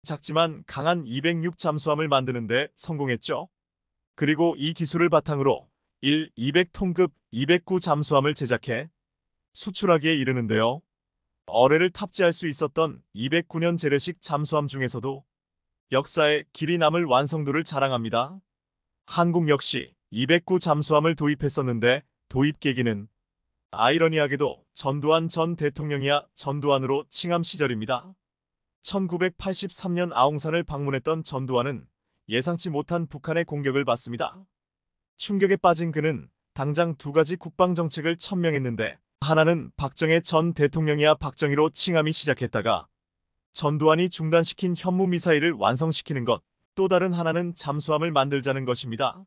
작지만 강한 206 잠수함을 만드는데 성공했죠. 그리고 이 기술을 바탕으로 200톤급 209 잠수함을 제작해 수출하기에 이르는데요. 어뢰를 탑재할 수 있었던 209년 재래식 잠수함 중에서도 역사에 길이 남을 완성도를 자랑합니다. 한국 역시 209 잠수함을 도입했었는데 도입 계기는 아이러니하게도 전두환 전 대통령이야 전두환으로 칭함 시절입니다. 1983년 아웅산을 방문했던 전두환은 예상치 못한 북한의 공격을 받습니다. 충격에 빠진 그는 당장 두 가지 국방정책을 천명했는데 하나는 박정희 전 대통령이야 박정희로 칭함이 시작했다가 전두환이 중단시킨 현무미사일을 완성시키는 것, 또 다른 하나는 잠수함을 만들자는 것입니다.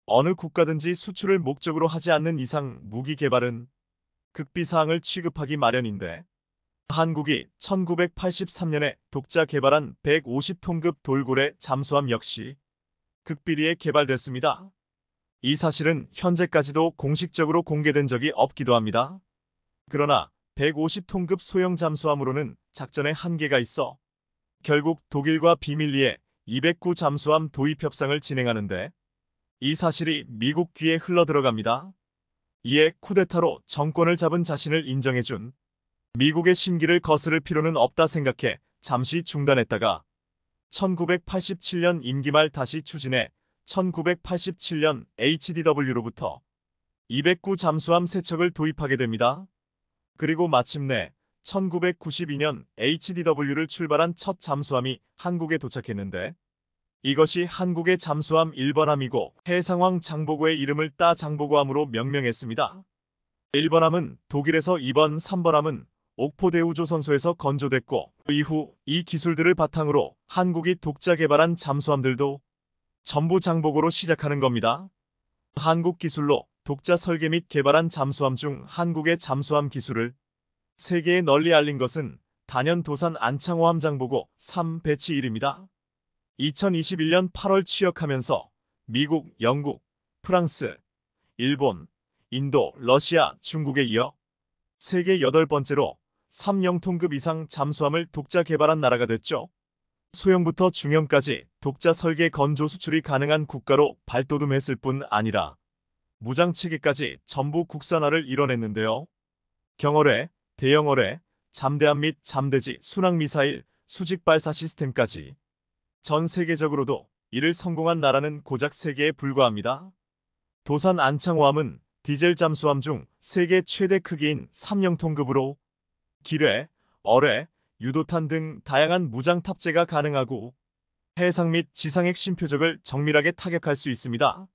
어느 국가든지 수출을 목적으로 하지 않는 이상 무기 개발은 극비사항을 취급하기 마련인데 한국이 1983년에 독자 개발한 150톤급 돌고래 잠수함 역시 극비리에 개발됐습니다. 이 사실은 현재까지도 공식적으로 공개된 적이 없기도 합니다. 그러나 150톤급 소형 잠수함으로는 작전에 한계가 있어 결국 독일과 비밀리에 209 잠수함 도입 협상을 진행하는데 이 사실이 미국 귀에 흘러들어갑니다. 이에 쿠데타로 정권을 잡은 자신을 인정해준 미국의 심기를 거스를 필요는 없다 생각해 잠시 중단했다가 1987년 임기 말 다시 추진해 1987년 HDW로부터 209 잠수함 3척을 도입하게 됩니다. 그리고 마침내 1992년 HDW를 출발한 첫 잠수함이 한국에 도착했는데 이것이 한국의 잠수함 1번함이고 해상왕 장보고의 이름을 따 장보고함으로 명명했습니다. 1번함은 독일에서 2번, 3번함은 옥포대우조선소에서 건조됐고 이후 이 기술들을 바탕으로 한국이 독자 개발한 잠수함들도 전부 장보고로 시작하는 겁니다. 한국 기술로 독자 설계 및 개발한 잠수함 중 한국의 잠수함 기술을 세계에 널리 알린 것은 단연 도산 안창호함 장보고 3 배치 1입니다. 2021년 8월 취역하면서 미국, 영국, 프랑스, 일본, 인도, 러시아, 중국에 이어 세계 8번째로 3영톤급 이상 잠수함을 독자 개발한 나라가 됐죠. 소형부터 중형까지 독자 설계 건조 수출이 가능한 국가로 발돋움했을 뿐 아니라 무장체계까지 전부 국산화를 이뤄냈는데요. 경어뢰, 대형어뢰, 잠대함 및 잠대지, 순항미사일, 수직발사 시스템까지 전 세계적으로도 이를 성공한 나라는 고작 3개에 불과합니다. 도산 안창호함은 디젤 잠수함 중 세계 최대 크기인 3형통급으로 기뢰, 어뢰, 유도탄 등 다양한 무장 탑재가 가능하고 해상 및 지상 핵심 표적을 정밀하게 타격할 수 있습니다.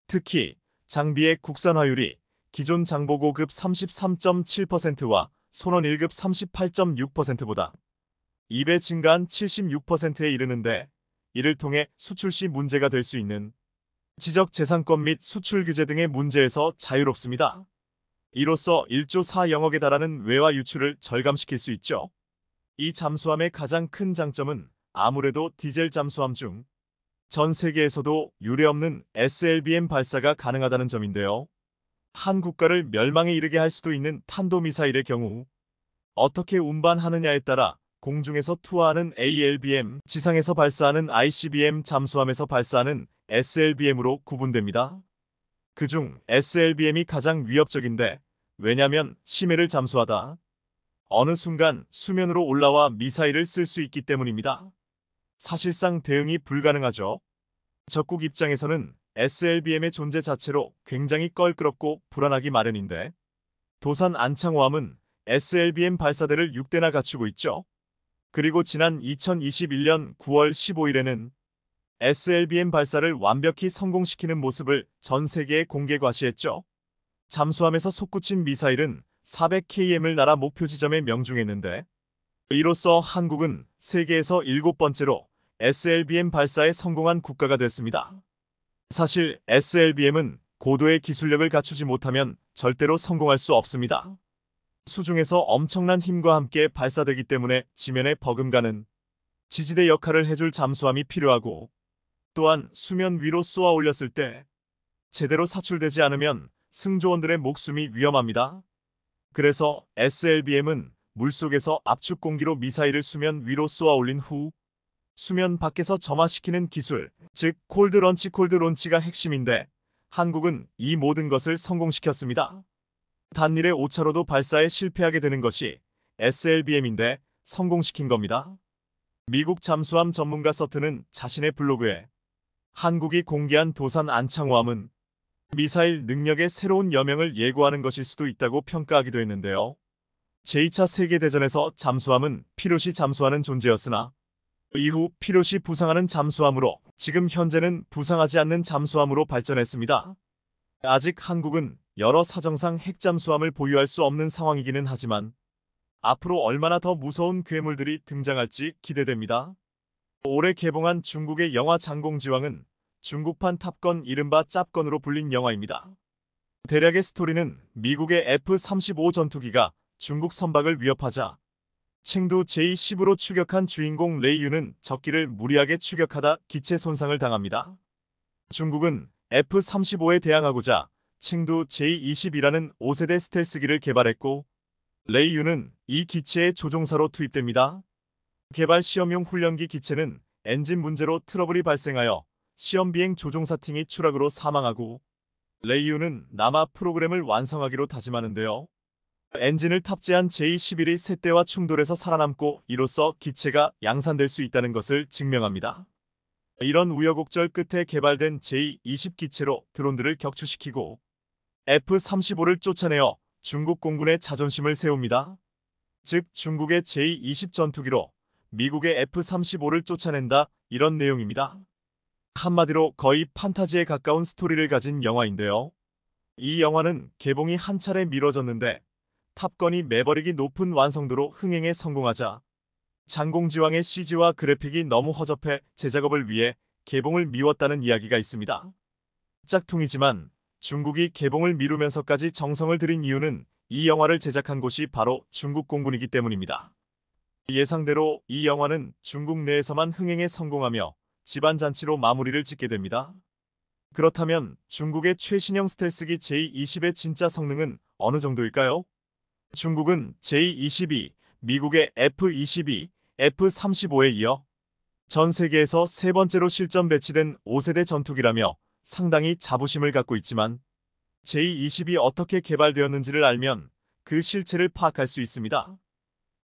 특히 장비의 국산화율이 기존 장보고급 33.7%와 손원 1급 38.6%보다 2배 증가한 76%에 이르는데, 이를 통해 수출 시 문제가 될 수 있는 지적재산권 및 수출 규제 등의 문제에서 자유롭습니다. 이로써 1조 4영억에 달하는 외화 유출을 절감시킬 수 있죠. 이 잠수함의 가장 큰 장점은 아무래도 디젤 잠수함 중 전 세계에서도 유례없는 SLBM 발사가 가능하다는 점인데요. 한 국가를 멸망에 이르게 할 수도 있는 탄도미사일의 경우 어떻게 운반하느냐에 따라 공중에서 투하하는 ALBM, 지상에서 발사하는 ICBM, 잠수함에서 발사하는 SLBM으로 구분됩니다. 그중 SLBM이 가장 위협적인데, 왜냐면 심해를 잠수하다 어느 순간 수면으로 올라와 미사일을 쓸 수 있기 때문입니다. 사실상 대응이 불가능하죠. 적국 입장에서는 SLBM의 존재 자체로 굉장히 껄끄럽고 불안하기 마련인데, 도산 안창호함은 SLBM 발사대를 6대나 갖추고 있죠. 그리고 지난 2021년 9월 15일에는 SLBM 발사를 완벽히 성공시키는 모습을 전 세계에 공개 과시했죠. 잠수함에서 솟구친 미사일은 400km을 날아 목표 지점에 명중했는데, 이로써 한국은 세계에서 7번째로 SLBM 발사에 성공한 국가가 됐습니다. 사실 SLBM은 고도의 기술력을 갖추지 못하면 절대로 성공할 수 없습니다. 수중에서 엄청난 힘과 함께 발사되기 때문에 지면에 버금가는 지지대 역할을 해줄 잠수함이 필요하고, 또한 수면 위로 쏘아 올렸을 때 제대로 사출되지 않으면 승조원들의 목숨이 위험합니다. 그래서 SLBM은 물속에서 압축 공기로 미사일을 수면 위로 쏘아 올린 후 수면 밖에서 점화시키는 기술, 즉 콜드 론치가 핵심인데, 한국은 이 모든 것을 성공시켰습니다. 단일의 오차로도 발사에 실패하게 되는 것이 SLBM인데 성공시킨 겁니다. 미국 잠수함 전문가 서튼은 자신의 블로그에 한국이 공개한 도산 안창호함은 미사일 능력의 새로운 여명을 예고하는 것일 수도 있다고 평가하기도 했는데요. 제2차 세계대전에서 잠수함은 필요시 잠수하는 존재였으나 이후 필요시 부상하는 잠수함으로, 지금 현재는 부상하지 않는 잠수함으로 발전했습니다. 아직 한국은 여러 사정상 핵잠수함을 보유할 수 없는 상황이기는 하지만 앞으로 얼마나 더 무서운 괴물들이 등장할지 기대됩니다. 올해 개봉한 중국의 영화 장공지왕은 중국판 탑건, 이른바 짭건으로 불린 영화입니다. 대략의 스토리는 미국의 F-35 전투기가 중국 선박을 위협하자 챙두 제-10으로 추격한 주인공 레이유는 적기를 무리하게 추격하다 기체 손상을 당합니다. 중국은 F-35에 대항하고자 챙두 제-20이라는 5세대 스텔스기를 개발했고, 레이유는 이 기체의 조종사로 투입됩니다. 개발 시험용 훈련기 기체는 엔진 문제로 트러블이 발생하여 시험비행 조종사 팅이 추락으로 사망하고, 레이유는 남아 프로그램을 완성하기로 다짐하는데요. 엔진을 탑재한 제-11이 셋대와 충돌해서 살아남고, 이로써 기체가 양산될 수 있다는 것을 증명합니다. 이런 우여곡절 끝에 개발된 제-20 기체로 드론들을 격추시키고 F-35를 쫓아내어 중국 공군의 자존심을 세웁니다. 즉 중국의 제-20 전투기로 미국의 F-35를 쫓아낸다, 이런 내용입니다. 한마디로 거의 판타지에 가까운 스토리를 가진 영화인데요. 이 영화는 개봉이 한 차례 미뤄졌는데 탑건이 매버릭이 높은 완성도로 흥행에 성공하자 장공지왕의 CG와 그래픽이 너무 허접해 제작업을 위해 개봉을 미뤘다는 이야기가 있습니다. 짝퉁이지만 중국이 개봉을 미루면서까지 정성을 들인 이유는 이 영화를 제작한 곳이 바로 중국 공군이기 때문입니다. 예상대로 이 영화는 중국 내에서만 흥행에 성공하며 집안잔치로 마무리를 짓게 됩니다. 그렇다면 중국의 최신형 스텔스기 제-20의 진짜 성능은 어느 정도일까요? 중국은 제-22, 미국의 F-22, F-35에 이어 전 세계에서 세 번째로 실전 배치된 5세대 전투기라며 상당히 자부심을 갖고 있지만, 제-20이 어떻게 개발되었는지를 알면 그 실체를 파악할 수 있습니다.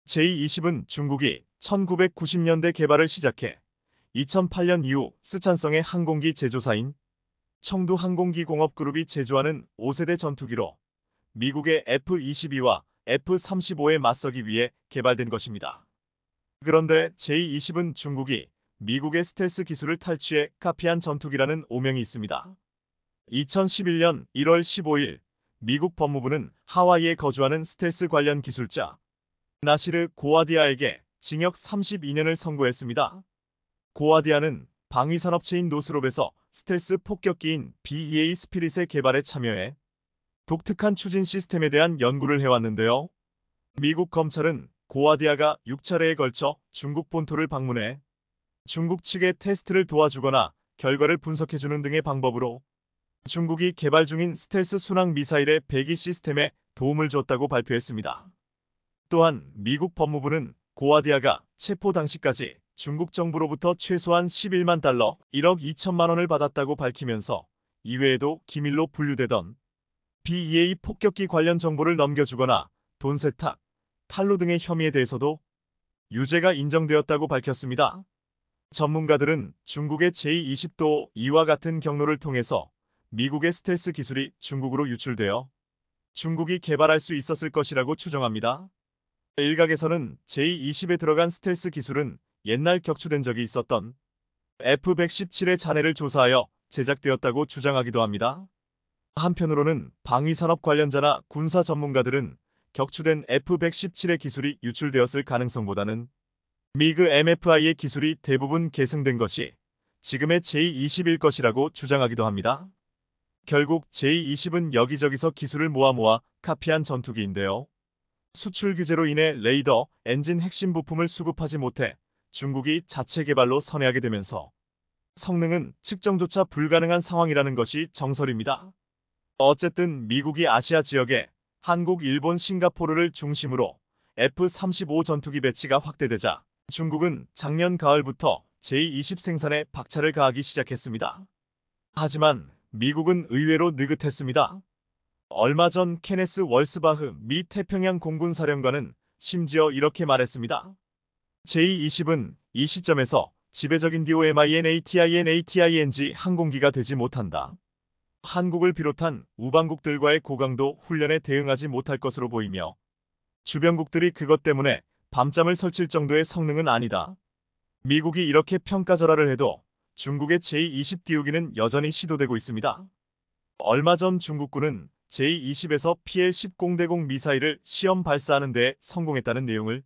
제-20은 중국이 1990년대 개발을 시작해 2008년 이후 스촨성의 항공기 제조사인 청두항공기공업그룹이 제조하는 5세대 전투기로 미국의 F-22와 F-35에 맞서기 위해 개발된 것입니다. 그런데 J-20은 중국이 미국의 스텔스 기술을 탈취해 카피한 전투기라는 오명이 있습니다. 2011년 1월 15일 미국 법무부는 하와이에 거주하는 스텔스 관련 기술자 나시르 고아디아에게 징역 32년을 선고했습니다. 고아디아는 방위산업체인 노스롭에서 스텔스 폭격기인 BEA 스피릿의 개발에 참여해 독특한 추진 시스템에 대한 연구를 해왔는데요. 미국 검찰은 고아디아가 6차례에 걸쳐 중국 본토를 방문해 중국 측의 테스트를 도와주거나 결과를 분석해주는 등의 방법으로 중국이 개발 중인 스텔스 순항 미사일의 배기 시스템에 도움을 줬다고 발표했습니다. 또한 미국 법무부는 고아디아가 체포 당시까지 중국 정부로부터 최소한 11만 달러 1억 2천만 원을 받았다고 밝히면서 이외에도 기밀로 분류되던 BEA 폭격기 관련 정보를 넘겨주거나 돈 세탁, 탈루 등의 혐의에 대해서도 유죄가 인정되었다고 밝혔습니다. 전문가들은 중국의 J-20도 이와 같은 경로를 통해서 미국의 스텔스 기술이 중국으로 유출되어 중국이 개발할 수 있었을 것이라고 추정합니다. 일각에서는 J-20에 들어간 스텔스 기술은 옛날 격추된 적이 있었던 F-117의 잔해를 조사하여 제작되었다고 주장하기도 합니다. 한편으로는 방위산업 관련자나 군사 전문가들은 격추된 F-117의 기술이 유출되었을 가능성보다는 미그 MFI의 기술이 대부분 계승된 것이 지금의 J-20일 것이라고 주장하기도 합니다. 결국 J-20은 여기저기서 기술을 모아 카피한 전투기인데요. 수출 규제로 인해 레이더, 엔진 핵심 부품을 수급하지 못해 중국이 자체 개발로 선회하게 되면서 성능은 측정조차 불가능한 상황이라는 것이 정설입니다. 어쨌든 미국이 아시아 지역에 한국, 일본, 싱가포르를 중심으로 F-35 전투기 배치가 확대되자 중국은 작년 가을부터 J-20 생산에 박차를 가하기 시작했습니다. 하지만 미국은 의외로 느긋했습니다. 얼마 전 케네스 월스바흐 미 태평양 공군 사령관은 심지어 이렇게 말했습니다. J-20은 이 시점에서 지배적인 DOMINATINATING 항공기가 되지 못한다. 한국을 비롯한 우방국들과의 고강도 훈련에 대응하지 못할 것으로 보이며 주변국들이 그것 때문에 밤잠을 설칠 정도의 성능은 아니다. 미국이 이렇게 평가절하를 해도 중국의 J-20 띄우기는 여전히 시도되고 있습니다. 얼마 전 중국군은 J-20에서 PL-10 공대공 미사일을 시험 발사하는 데 성공했다는 내용을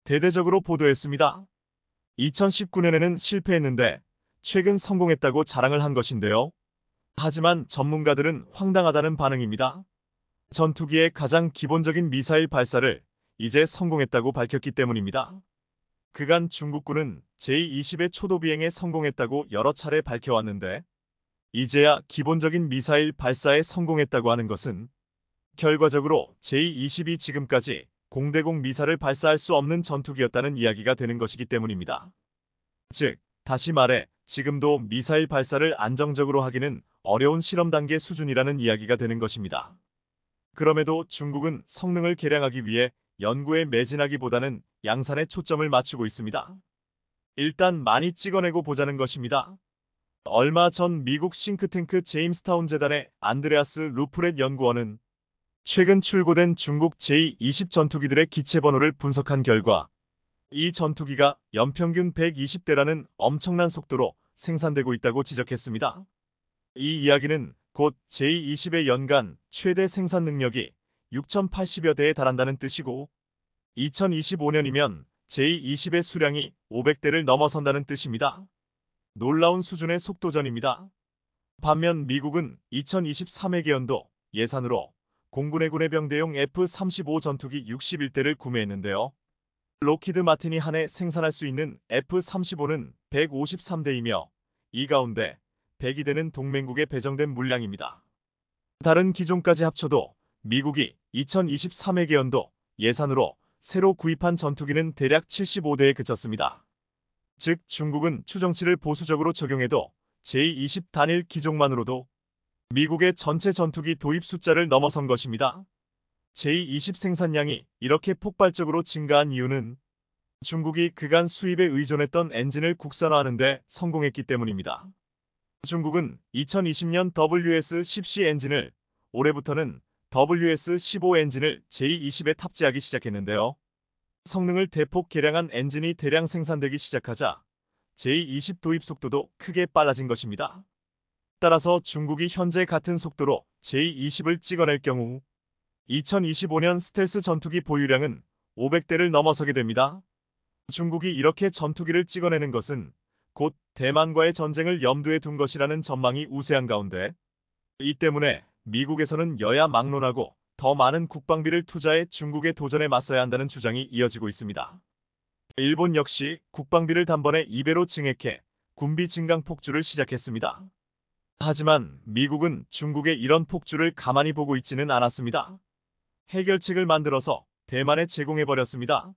대대적으로 보도했습니다. 2019년에는 실패했는데 최근 성공했다고 자랑을 한 것인데요. 하지만 전문가들은 황당하다는 반응입니다. 전투기의 가장 기본적인 미사일 발사를 이제 성공했다고 밝혔기 때문입니다. 그간 중국군은 J-20의 초도 비행에 성공했다고 여러 차례 밝혀왔는데 이제야 기본적인 미사일 발사에 성공했다고 하는 것은 결과적으로 J-20이 지금까지 공대공 미사를 발사할 수 없는 전투기였다는 이야기가 되는 것이기 때문입니다. 즉, 다시 말해 지금도 미사일 발사를 안정적으로 하기는 어려운 실험 단계 수준이라는 이야기가 되는 것입니다. 그럼에도 중국은 성능을 개량하기 위해 연구에 매진하기보다는 양산에 초점을 맞추고 있습니다. 일단 많이 찍어내고 보자는 것입니다. 얼마 전 미국 싱크탱크 제임스타운 재단의 안드레아스 루프렛 연구원은 최근 출고된 중국 J-20 전투기들의 기체 번호를 분석한 결과 이 전투기가 연평균 120대라는 엄청난 속도로 생산되고 있다고 지적했습니다. 이 이야기는 곧 J-20의 연간 최대 생산 능력이 6,080여 대에 달한다는 뜻이고 2025년이면 J-20의 수량이 500대를 넘어선다는 뜻입니다. 놀라운 수준의 속도전입니다. 반면 미국은 2023회계연도 예산으로 공군의 군해병대용 F-35 전투기 61대를 구매했는데요. 록히드 마틴이 한 해 생산할 수 있는 F-35는 153대이며 이 가운데 102대는 동맹국에 배정된 물량입니다. 다른 기종까지 합쳐도 미국이 2023회계연도 예산으로 새로 구입한 전투기는 대략 75대에 그쳤습니다. 즉 중국은 추정치를 보수적으로 적용해도 J-20 단일 기종만으로도 미국의 전체 전투기 도입 숫자를 넘어선 것입니다. J-20 생산량이 이렇게 폭발적으로 증가한 이유는 중국이 그간 수입에 의존했던 엔진을 국산화하는 데 성공했기 때문입니다. 중국은 2020년 WS-10C 엔진을, 올해부터는 WS-15 엔진을 j20에 탑재하기 시작했는데요. 성능을 대폭 개량한 엔진이 대량 생산되기 시작하자 j20 도입 속도도 크게 빨라진 것입니다. 따라서 중국이 현재 같은 속도로 j20을 찍어낼 경우 2025년 스텔스 전투기 보유량은 500대를 넘어서게 됩니다. 중국이 이렇게 전투기를 찍어내는 것은 곧 대만과의 전쟁을 염두에 둔 것이라는 전망이 우세한 가운데, 이 때문에 미국에서는 여야 막론하고 더 많은 국방비를 투자해 중국의 도전에 맞서야 한다는 주장이 이어지고 있습니다. 일본 역시 국방비를 단번에 2배로 증액해 군비 증강 폭주를 시작했습니다. 하지만 미국은 중국의 이런 폭주를 가만히 보고 있지는 않았습니다. 해결책을 만들어서 대만에 제공해버렸습니다.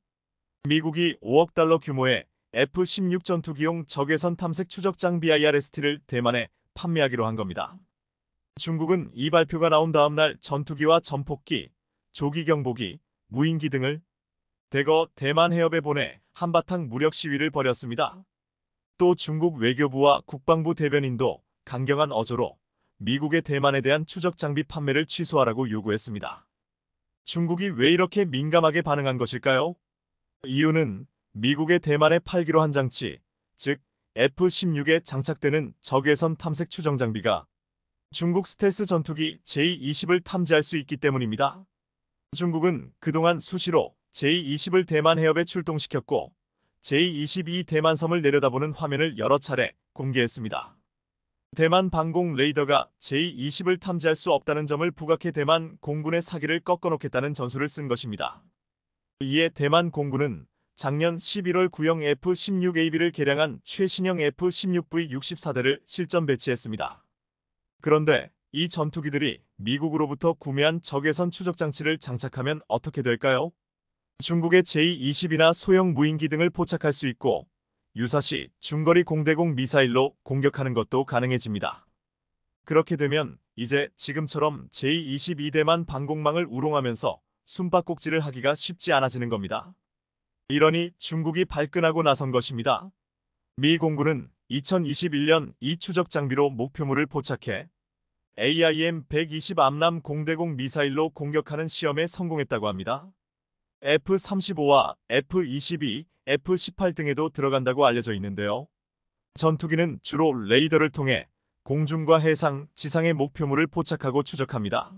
미국이 5억 달러 규모의 F-16 전투기용 적외선 탐색 추적 장비 IRST를 대만에 판매하기로 한 겁니다. 중국은 이 발표가 나온 다음 날 전투기와 전폭기, 조기 경보기, 무인기 등을 대거 대만 해협에 보내 한바탕 무력 시위를 벌였습니다. 또 중국 외교부와 국방부 대변인도 강경한 어조로 미국의 대만에 대한 추적 장비 판매를 취소하라고 요구했습니다. 중국이 왜 이렇게 민감하게 반응한 것일까요? 이유는 미국의 대만에 팔기로 한 장치, 즉 F-16에 장착되는 적외선 탐색 추정 장비가 중국 스텔스 전투기 j-20을 탐지할 수 있기 때문입니다. 중국은 그동안 수시로 j-20을 대만 해협에 출동시켰고 j-22 대만섬을 내려다보는 화면을 여러 차례 공개했습니다. 대만 방공 레이더가 j-20을 탐지할 수 없다는 점을 부각해 대만 공군의 사기를 꺾어놓겠다는 전술을 쓴 것입니다. 이에 대만 공군은 작년 11월 구형 F-16AB를 개량한 최신형 F-16V64대를 실전 배치했습니다. 그런데 이 전투기들이 미국으로부터 구매한 적외선 추적 장치를 장착하면 어떻게 될까요? 중국의 j-20이나 소형 무인기 등을 포착할 수 있고 유사시 중거리 공대공 미사일로 공격하는 것도 가능해집니다. 그렇게 되면 이제 지금처럼 j-22대만 방공망을 우롱하면서 숨바꼭질을 하기가 쉽지 않아지는 겁니다. 이러니 중국이 발끈하고 나선 것입니다. 미 공군은 2021년 이 추적 장비로 목표물을 포착해 AIM-120 암람 공대공 미사일로 공격하는 시험에 성공했다고 합니다. F-35와 F-22, F-18 등에도 들어간다고 알려져 있는데요. 전투기는 주로 레이더를 통해 공중과 해상, 지상의 목표물을 포착하고 추적합니다.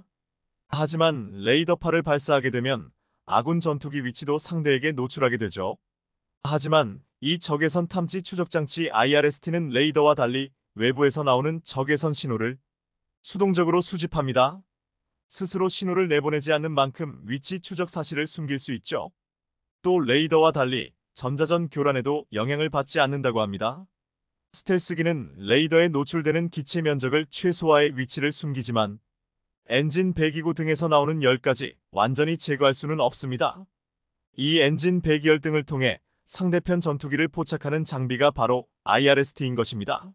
하지만 레이더파를 발사하게 되면 아군 전투기 위치도 상대에게 노출하게 되죠. 하지만 이 적외선 탐지 추적 장치 IRST는 레이더와 달리 외부에서 나오는 적외선 신호를 수동적으로 수집합니다. 스스로 신호를 내보내지 않는 만큼 위치 추적 사실을 숨길 수 있죠. 또 레이더와 달리 전자전 교란에도 영향을 받지 않는다고 합니다. 스텔스기는 레이더에 노출되는 기체 면적을 최소화해 위치를 숨기지만 엔진 배기구 등에서 나오는 열까지 완전히 제거할 수는 없습니다. 이 엔진 배기열 등을 통해 상대편 전투기를 포착하는 장비가 바로 IRST인 것입니다.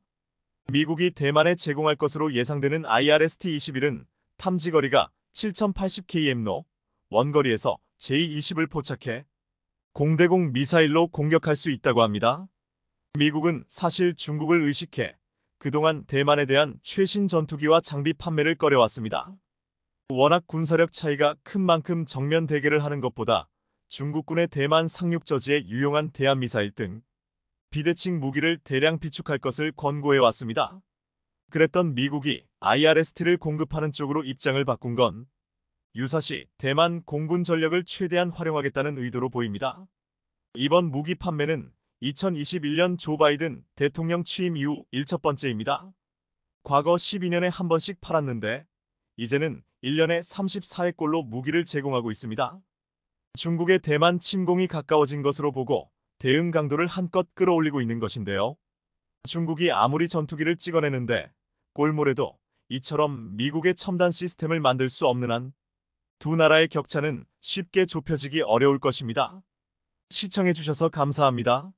미국이 대만에 제공할 것으로 예상되는 IRST-21은 탐지거리가 7080km로 원거리에서 j-20을 포착해 공대공 미사일로 공격할 수 있다고 합니다. 미국은 사실 중국을 의식해 그동안 대만에 대한 최신 전투기와 장비 판매를 꺼려왔습니다. 워낙 군사력 차이가 큰 만큼 정면 대결을 하는 것보다 중국군의 대만 상륙저지에 유용한 대한미사일 등 비대칭 무기를 대량 비축할 것을 권고해왔습니다. 그랬던 미국이 IRST를 공급하는 쪽으로 입장을 바꾼 건 유사시 대만 공군 전력을 최대한 활용하겠다는 의도로 보입니다. 이번 무기 판매는 2021년 조 바이든 대통령 취임 이후 1첫 번째입니다. 과거 12년에 한 번씩 팔았는데 이제는 1년에 34회꼴로 무기를 제공하고 있습니다. 중국의 대만 침공이 가까워진 것으로 보고 대응 강도를 한껏 끌어올리고 있는 것인데요. 중국이 아무리 전투기를 찍어내는데 꼴모래도 이처럼 미국의 첨단 시스템을 만들 수 없는 한 두 나라의 격차는 쉽게 좁혀지기 어려울 것입니다. 시청해주셔서 감사합니다.